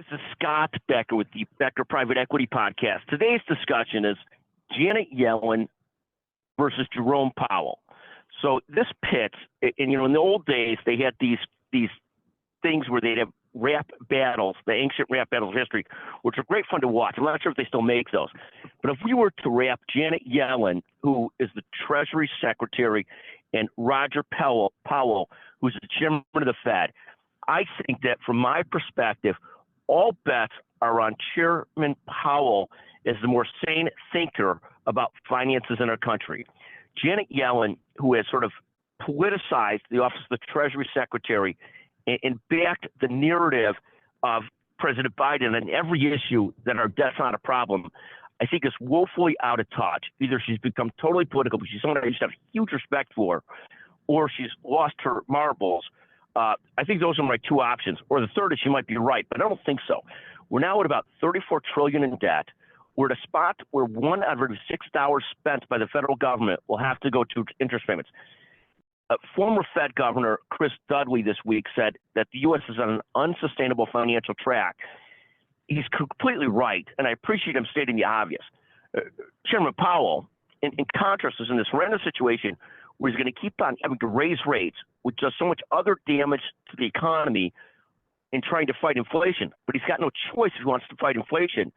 This is Scott Becker with the Becker Private Equity Podcast. Today's discussion is Janet Yellen versus Jerome Powell. So this pits, and in the old days they had these things where they'd have rap battles, the ancient rap battles of history, which are great fun to watch. I'm not sure if they still make those. But if we were to rap Janet Yellen, who is the Treasury Secretary, and Roger Powell, who's the chairman of the Fed, I think that from my perspective, all bets are on Chairman Powell as the more sane thinker about finances in our country. Janet Yellen, who has sort of politicized the office of the Treasury Secretary and backed the narrative of President Biden on every issue that our debt's not a problem, I think is woefully out of touch. Either she's become totally political, but she's someone I used to have huge respect for, or she's lost her marbles. I think those are my two options. Or the third is she might be right, but I don't think so. We're now at about $34 trillion in debt. We're at a spot where $1 out of every $6 spent by the federal government will have to go to interest payments. Former Fed Governor Chris Dudley this week said that the U.S. is on an unsustainable financial track. He's completely right, and I appreciate him stating the obvious. Chairman Powell, in contrast, is in this horrendous situation where he's going to keep on having to raise rates, which does so much other damage to the economy in trying to fight inflation. But he's got no choice if he wants to fight inflation,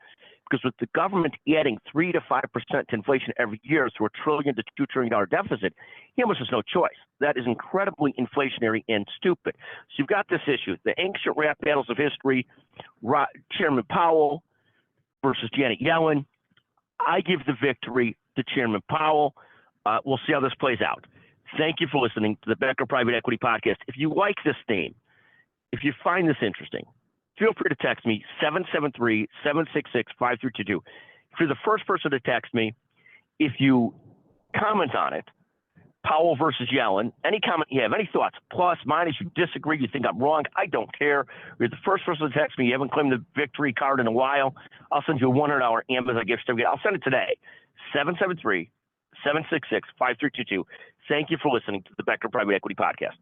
because with the government adding 3 to 5% to inflation every year through $1 trillion to $2 trillion deficit, he almost has no choice. That is incredibly inflationary and stupid. So you've got this issue, the ancient rap battles of history, Chairman Powell versus Janet Yellen. I give the victory to Chairman Powell. We'll see how this plays out. Thank you for listening to the Becker Private Equity Podcast. If you like this theme, if you find this interesting, feel free to text me, 773-766-5322. If you're the first person to text me, if you comment on it, Powell versus Yellen, any comment you have, any thoughts, plus, minus, you disagree, you think I'm wrong, I don't care. You're the first person to text me, you haven't claimed the victory card in a while, I'll send you a $100 Amazon gift certificate. I'll send it today, 773-766-5322. Thank you for listening to the Becker Private Equity Podcast.